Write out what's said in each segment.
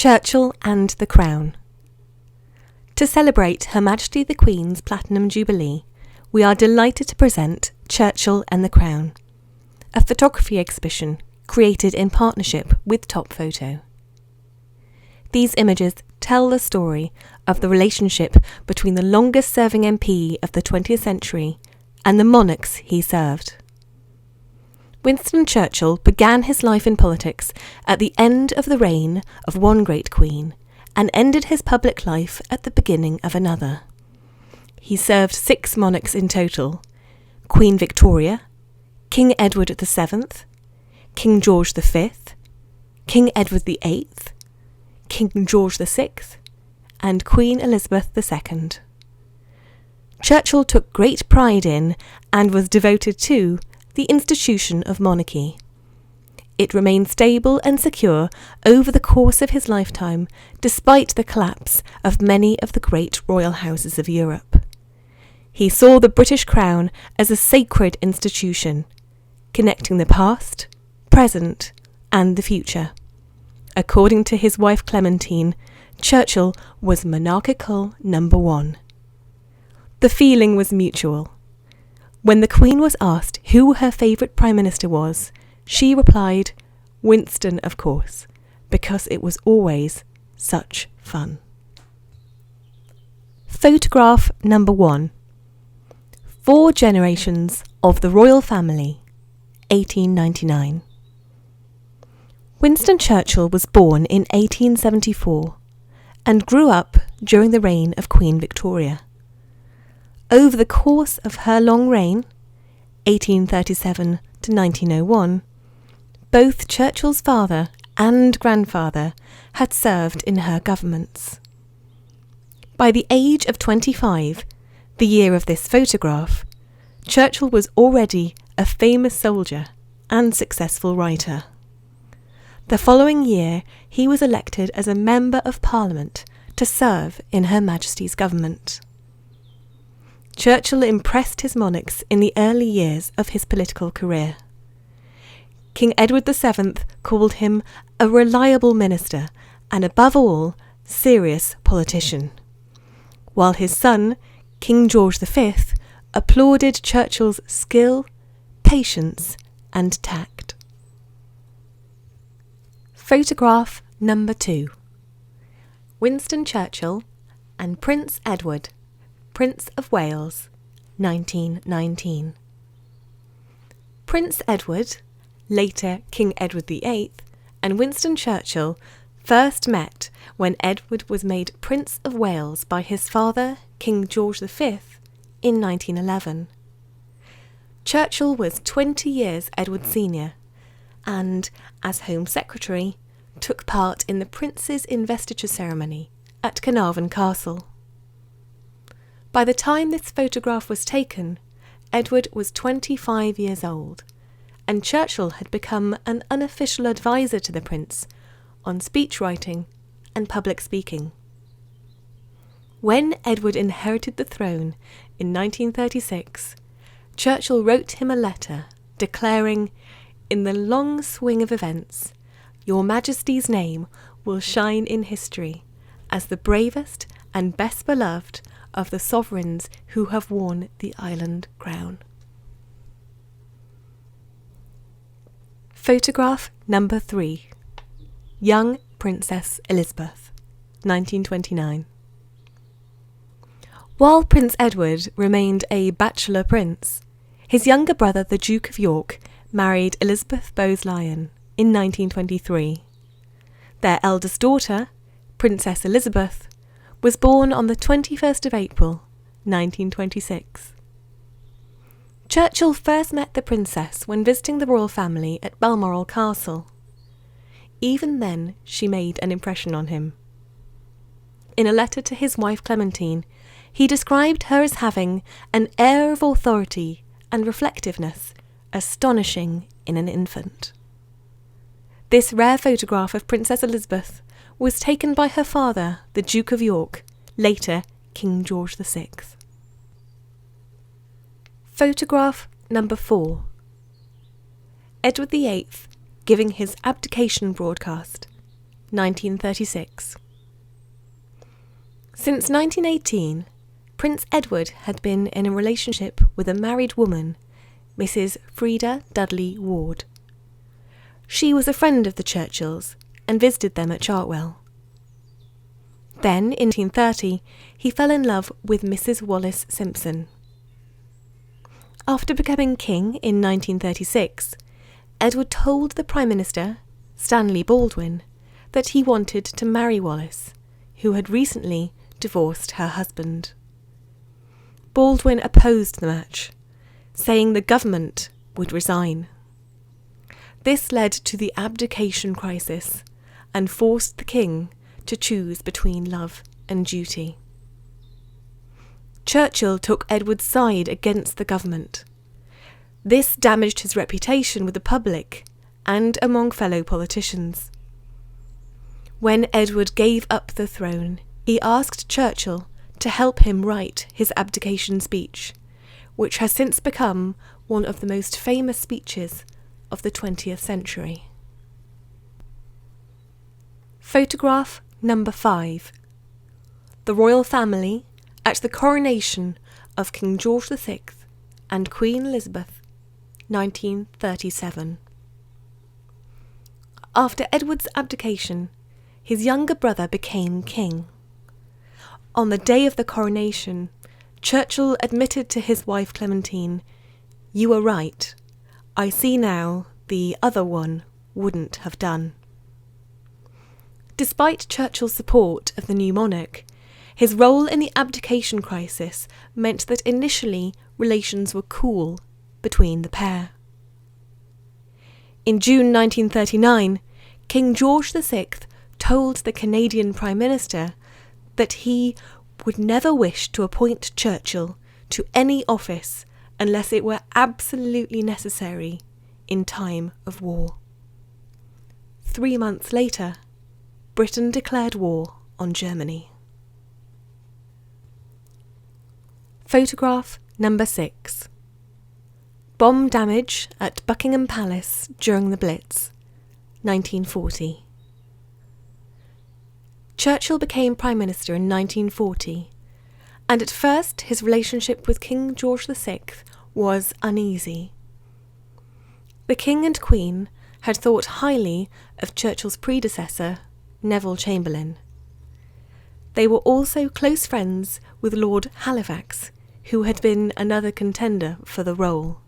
Churchill and the Crown. To celebrate Her Majesty the Queen's Platinum Jubilee, we are delighted to present Churchill and the Crown, a photography exhibition created in partnership with Top Photo. These images tell the story of the relationship between the longest-serving MP of the 20th century and the monarchs he served. Winston Churchill began his life in politics at the end of the reign of one great queen and ended his public life at the beginning of another. He served 6 monarchs in total: Queen Victoria, King Edward VII, King George V, King Edward VIII, King George VI, and Queen Elizabeth II. Churchill took great pride in and was devoted to the institution of monarchy. It remained stable and secure over the course of his lifetime, despite the collapse of many of the great royal houses of Europe. He saw the British crown as a sacred institution, connecting the past, present, and the future. According to his wife Clementine, Churchill was monarchical number 1. The feeling was mutual. When the Queen was asked who her favourite Prime Minister was, she replied, "Winston, of course, because it was always such fun." Photograph number 1. 4 generations of the royal family, 1899. Winston Churchill was born in 1874 and grew up during the reign of Queen Victoria. Over the course of her long reign, 1837 to 1901, both Churchill's father and grandfather had served in her governments. By the age of 25, the year of this photograph, Churchill was already a famous soldier and successful writer. The following year, he was elected as a Member of Parliament to serve in Her Majesty's government. Churchill impressed his monarchs in the early years of his political career. King Edward VII called him a reliable minister and, above all, serious politician, while his son, King George V, applauded Churchill's skill, patience, and tact. Photograph number 2. Winston Churchill and Prince Edward, Prince of Wales, 1919. Prince Edward, later King Edward VIII, and Winston Churchill first met when Edward was made Prince of Wales by his father, King George V, in 1911. Churchill was 20 years Edward's senior and, as Home Secretary, took part in the Prince's investiture ceremony at Carnarvon Castle. By the time this photograph was taken, Edward was 25 years old, and Churchill had become an unofficial advisor to the Prince on speech writing and public speaking. When Edward inherited the throne in 1936, Churchill wrote him a letter declaring, "In the long swing of events, Your Majesty's name will shine in history as the bravest and best beloved of the sovereigns who have worn the island crown." Photograph number 3. Young Princess Elizabeth, 1929. While Prince Edward remained a bachelor prince, his younger brother, the Duke of York, married Elizabeth Bowes-Lyon in 1923. Their eldest daughter, Princess Elizabeth, was born on the 21st of April, 1926. Churchill first met the princess when visiting the royal family at Balmoral Castle. Even then, she made an impression on him. In a letter to his wife Clementine, he described her as having an air of authority and reflectiveness astonishing in an infant. This rare photograph of Princess Elizabeth was taken by her father, the Duke of York, later King George VI. Photograph number 4. Edward VIII giving his abdication broadcast, 1936. Since 1918, Prince Edward had been in a relationship with a married woman, Mrs. Frieda Dudley Ward. She was a friend of the Churchills and visited them at Chartwell. Then, in 1930, he fell in love with Mrs. Wallis Simpson. After becoming king in 1936, Edward told the Prime Minister, Stanley Baldwin, that he wanted to marry Wallis, who had recently divorced her husband. Baldwin opposed the match, saying the government would resign. This led to the abdication crisis and forced the king to choose between love and duty. Churchill took Edward's side against the government. This damaged his reputation with the public and among fellow politicians. When Edward gave up the throne, he asked Churchill to help him write his abdication speech, which has since become one of the most famous speeches of the 20th century. Photograph number 5. The royal family at the coronation of King George VI and Queen Elizabeth, 1937. After Edward's abdication, his younger brother became king. On the day of the coronation, Churchill admitted to his wife Clementine, "You were right. I see now the other one wouldn't have done." Despite Churchill's support of the new monarch, his role in the abdication crisis meant that initially relations were cool between the pair. In June 1939, King George VI told the Canadian Prime Minister that he would never wish to appoint Churchill to any office unless it were absolutely necessary in time of war. 3 months later, Britain declared war on Germany. Photograph number 6. Bomb damage at Buckingham Palace during the Blitz, 1940. Churchill became Prime Minister in 1940, and at first his relationship with King George VI was uneasy. The King and Queen had thought highly of Churchill's predecessor, Neville Chamberlain. They were also close friends with Lord Halifax, who had been another contender for the role.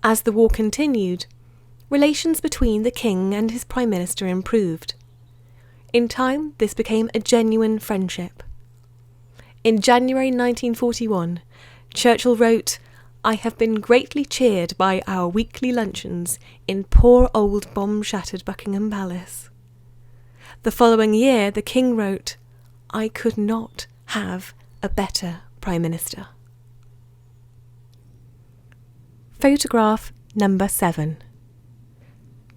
As the war continued, relations between the King and his Prime Minister improved. In time, this became a genuine friendship. In January 1941, Churchill wrote, "I have been greatly cheered by our weekly luncheons in poor old bomb-shattered Buckingham Palace." The following year, the King wrote, "I could not have a better Prime Minister." Photograph number 7.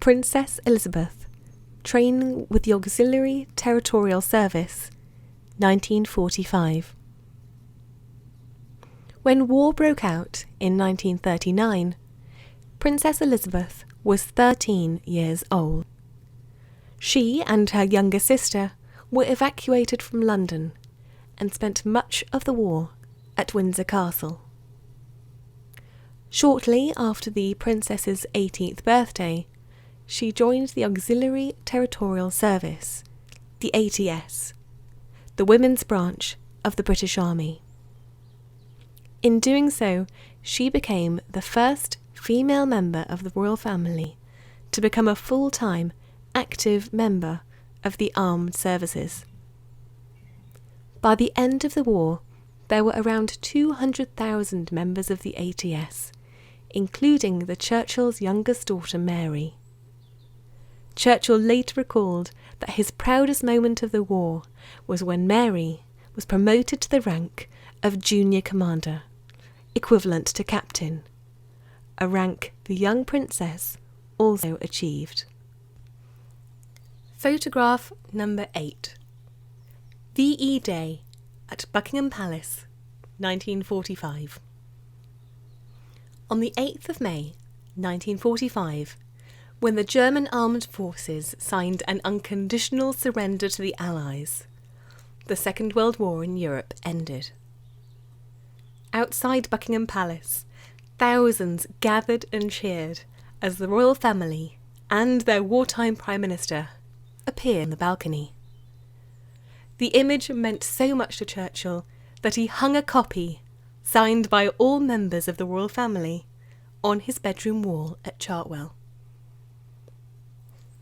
Princess Elizabeth, training with the Auxiliary Territorial Service, 1945. When war broke out in 1939, Princess Elizabeth was 13 years old. She and her younger sister were evacuated from London and spent much of the war at Windsor Castle. Shortly after the princess's 18th birthday, she joined the Auxiliary Territorial Service, the ATS, the women's branch of the British Army. In doing so, she became the first female member of the royal family to become a full-time, active member of the armed services. By the end of the war, there were around 200,000 members of the ATS, including the Churchill's youngest daughter Mary. Churchill later recalled that his proudest moment of the war was when Mary was promoted to the rank of junior commander, equivalent to captain, a rank the young princess also achieved. Photograph number 8. VE Day at Buckingham Palace, 1945. On the 8th of May, 1945, when the German armed forces signed an unconditional surrender to the Allies, the Second World War in Europe ended. Outside Buckingham Palace, thousands gathered and cheered as the royal family and their wartime Prime Minister appeared on the balcony. The image meant so much to Churchill that he hung a copy, signed by all members of the royal family, on his bedroom wall at Chartwell.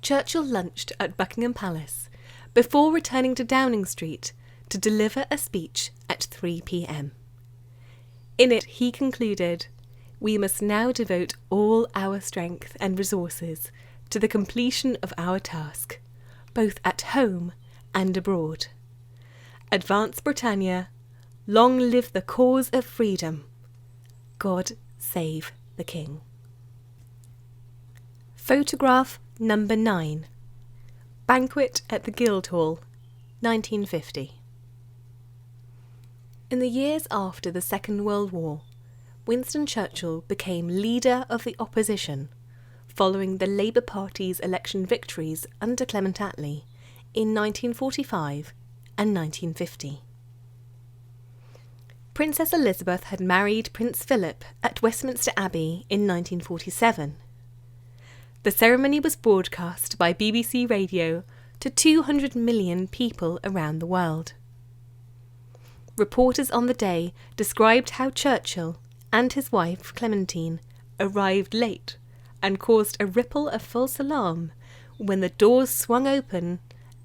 Churchill lunched at Buckingham Palace before returning to Downing Street to deliver a speech at 3 p.m. In it he concluded, "We must now devote all our strength and resources to the completion of our task, both at home and abroad. Advance Britannia, long live the cause of freedom. God save the King." Photograph number 9. Banquet at the Guildhall, 1950. In the years after the Second World War, Winston Churchill became leader of the opposition following the Labour Party's election victories under Clement Attlee in 1945 and 1950. Princess Elizabeth had married Prince Philip at Westminster Abbey in 1947. The ceremony was broadcast by BBC Radio to 200 million people around the world. Reporters on the day described how Churchill and his wife Clementine arrived late and caused a ripple of false alarm when the doors swung open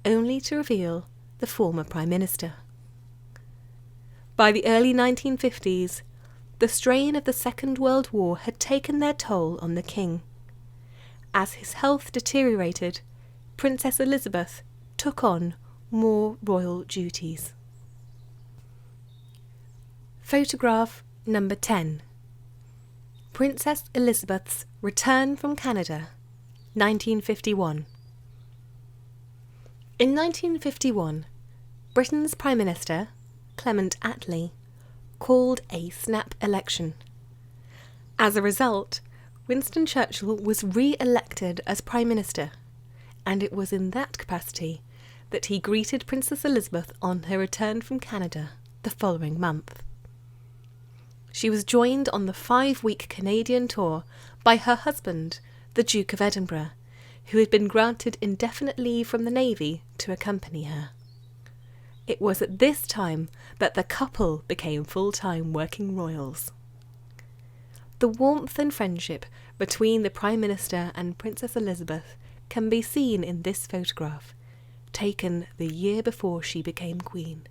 only to reveal the former Prime Minister. By the early 1950s, the strain of the Second World War had taken their toll on the King. As his health deteriorated, Princess Elizabeth took on more royal duties. Photograph number 10. Princess Elizabeth's return from Canada, 1951. In 1951, Britain's Prime Minister, Clement Attlee, called a snap election. As a result, Winston Churchill was re-elected as Prime Minister, and it was in that capacity that he greeted Princess Elizabeth on her return from Canada the following month. She was joined on the 5-week Canadian tour by her husband, the Duke of Edinburgh, who had been granted indefinite leave from the Navy to accompany her. It was at this time that the couple became full-time working royals. The warmth and friendship between the Prime Minister and Princess Elizabeth can be seen in this photograph, taken the year before she became Queen.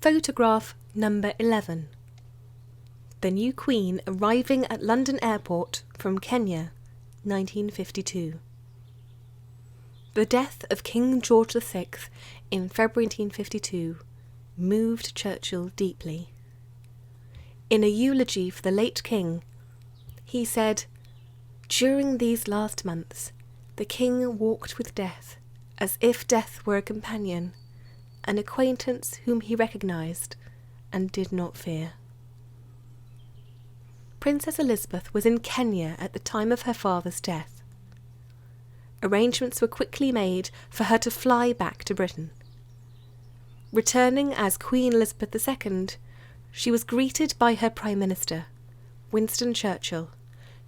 Photograph number 11. The new Queen arriving at London Airport from Kenya, 1952. The death of King George VI in February 1952 moved Churchill deeply. In a eulogy for the late King, he said, "During these last months, the King walked with death as if death were a companion, an acquaintance whom he recognised and did not fear." Princess Elizabeth was in Kenya at the time of her father's death. Arrangements were quickly made for her to fly back to Britain. Returning as Queen Elizabeth II, she was greeted by her Prime Minister, Winston Churchill,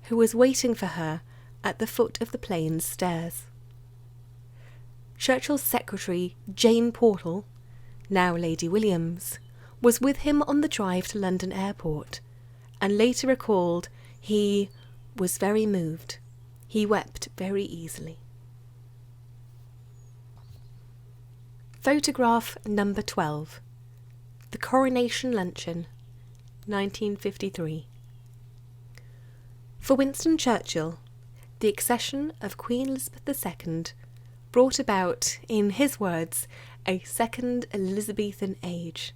who was waiting for her at the foot of the plane's stairs. Churchill's secretary, Jane Portal, now Lady Williams, was with him on the drive to London Airport, and later recalled he was very moved. He wept very easily. Photograph number 12. The Coronation Luncheon, 1953. For Winston Churchill, the accession of Queen Elizabeth II brought about, in his words, a second Elizabethan age,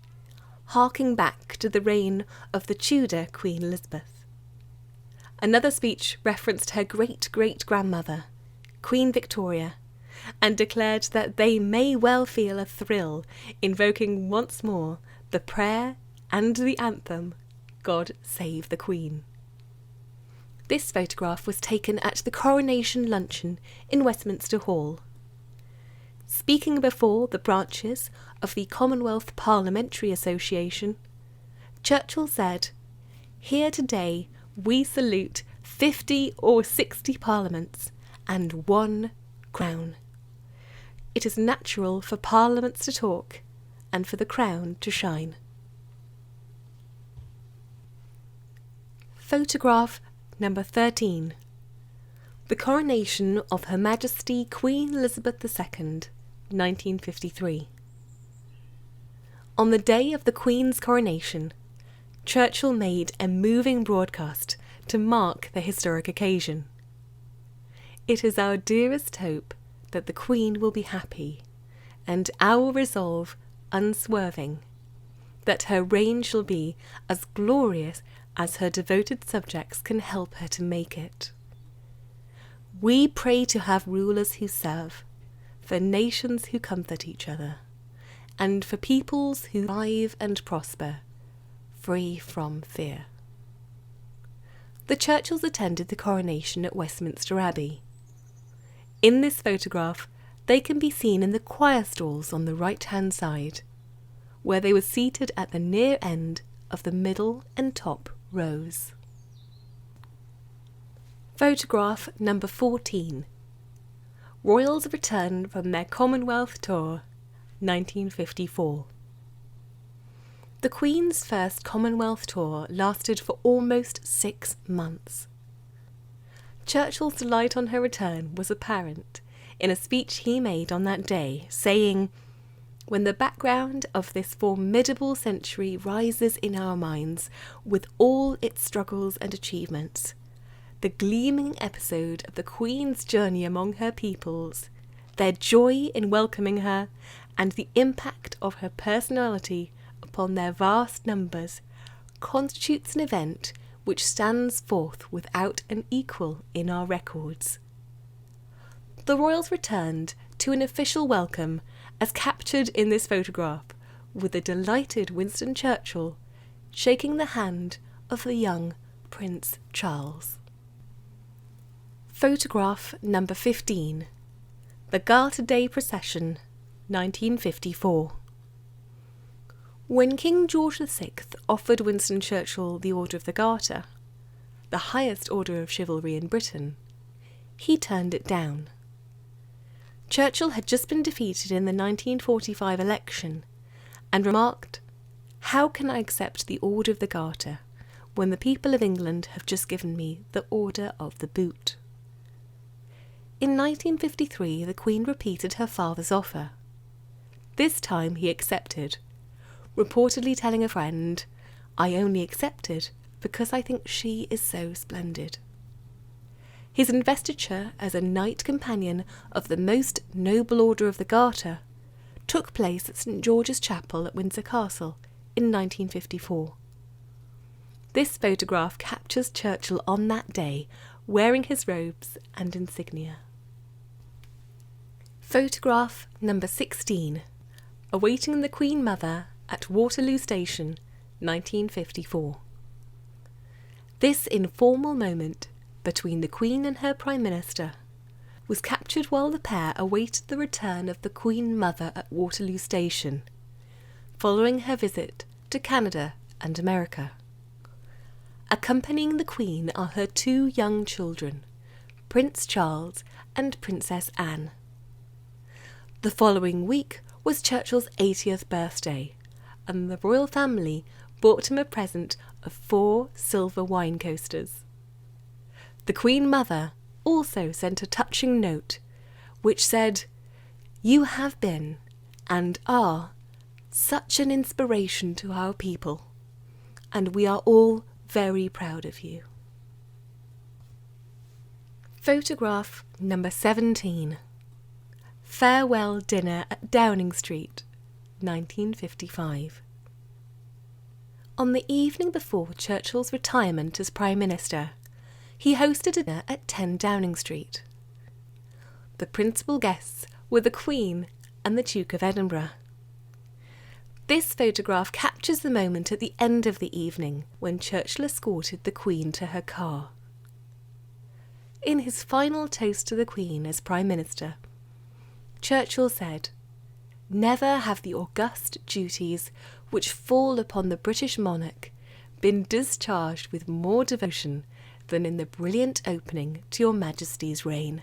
harking back to the reign of the Tudor Queen Elizabeth. Another speech referenced her great-great-grandmother, Queen Victoria, and declared that they may well feel a thrill invoking once more the prayer and the anthem, God Save the Queen. This photograph was taken at the coronation luncheon in Westminster Hall. Speaking before the branches of the Commonwealth Parliamentary Association, Churchill said, "Here today we salute 50 or 60 parliaments and 1 crown. It is natural for parliaments to talk and for the crown to shine." Photograph number 13. The coronation of Her Majesty Queen Elizabeth II, 1953. On the day of the Queen's coronation, Churchill made a moving broadcast to mark the historic occasion. "It is our dearest hope that the Queen will be happy, and our resolve unswerving, that her reign shall be as glorious as her devoted subjects can help her to make it. We pray to have rulers who serve, for nations who comfort each other, and for peoples who thrive and prosper, free from fear." The Churchills attended the coronation at Westminster Abbey. In this photograph, they can be seen in the choir stalls on the right-hand side, where they were seated at the near end of the middle and top rows. Photograph number 14. Royals return from their Commonwealth tour, 1954. The Queen's first Commonwealth tour lasted for almost 6 months. Churchill's delight on her return was apparent in a speech he made on that day, saying, "When the background of this formidable century rises in our minds with all its struggles and achievements, the gleaming episode of the Queen's journey among her peoples, their joy in welcoming her, and the impact of her personality upon their vast numbers, constitutes an event which stands forth without an equal in our records." The royals returned to an official welcome as captured in this photograph, with the delighted Winston Churchill shaking the hand of the young Prince Charles. Photograph number 15. The Garter Day Procession, 1954. When King George VI offered Winston Churchill the Order of the Garter, the highest order of chivalry in Britain, he turned it down. Churchill had just been defeated in the 1945 election and remarked, "How can I accept the Order of the Garter when the people of England have just given me the Order of the Boot?" In 1953, the Queen repeated her father's offer. This time he accepted, reportedly telling a friend, "I only accepted because I think she is so splendid." His investiture as a Knight Companion of the Most Noble Order of the Garter took place at St George's Chapel at Windsor Castle in 1954. This photograph captures Churchill on that day wearing his robes and insignia. Photograph number 16. Awaiting the Queen Mother at Waterloo Station, 1954. This informal moment between the Queen and her Prime Minister was captured while the pair awaited the return of the Queen Mother at Waterloo Station, following her visit to Canada and America. Accompanying the Queen are her 2 young children, Prince Charles and Princess Anne. The following week was Churchill's 80th birthday, and the royal family bought him a present of 4 silver wine coasters. The Queen Mother also sent a touching note, which said, "You have been, and are, such an inspiration to our people, and we are all very proud of you." Photograph number 17. Farewell Dinner at Downing Street, 1955. On the evening before Churchill's retirement as Prime Minister, he hosted a dinner at 10 Downing Street. The principal guests were the Queen and the Duke of Edinburgh. This photograph captures the moment at the end of the evening when Churchill escorted the Queen to her car. In his final toast to the Queen as Prime Minister, Churchill said, "Never have the august duties which fall upon the British monarch been discharged with more devotion than in the brilliant opening to your Majesty's reign.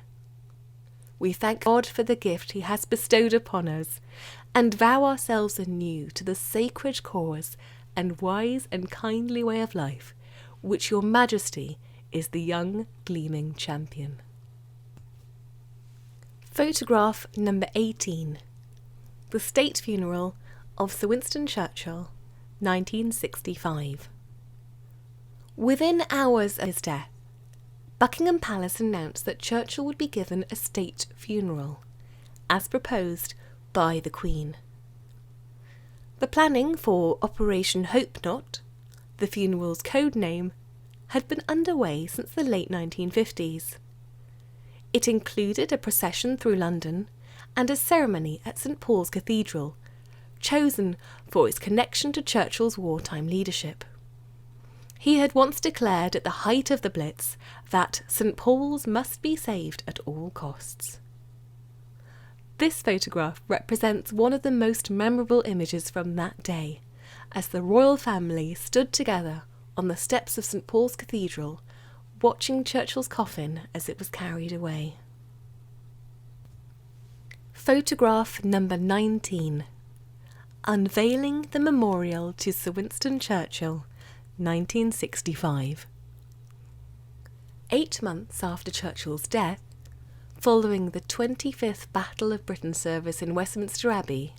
We thank God for the gift he has bestowed upon us, and vow ourselves anew to the sacred cause and wise and kindly way of life, which your Majesty is the young gleaming champion." Photograph number 18. The State Funeral of Sir Winston Churchill, 1965. Within hours of his death, Buckingham Palace announced that Churchill would be given a state funeral, as proposed by the Queen. The planning for Operation Hope Knot, the funeral's code name, had been underway since the late 1950s. It included a procession through London and a ceremony at St Paul's Cathedral, chosen for its connection to Churchill's wartime leadership. He had once declared at the height of the Blitz that St Paul's must be saved at all costs. This photograph represents one of the most memorable images from that day, as the royal family stood together on the steps of St Paul's Cathedral, watching Churchill's coffin as it was carried away. Photograph number 19. Unveiling the Memorial to Sir Winston Churchill, 1965. 8 months after Churchill's death, following the 25th Battle of Britain service in Westminster Abbey,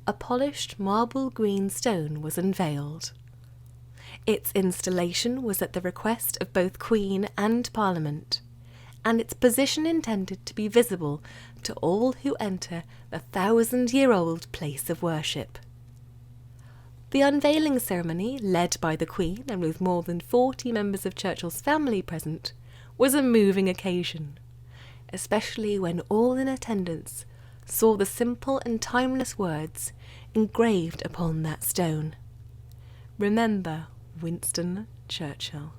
a polished marble green stone was unveiled. Its installation was at the request of both Queen and Parliament, and its position intended to be visible to all who enter the 1,000-year-old place of worship. The unveiling ceremony, led by the Queen and with more than 40 members of Churchill's family present, was a moving occasion, especially when all in attendance saw the simple and timeless words engraved upon that stone: "Remember Winston Churchill."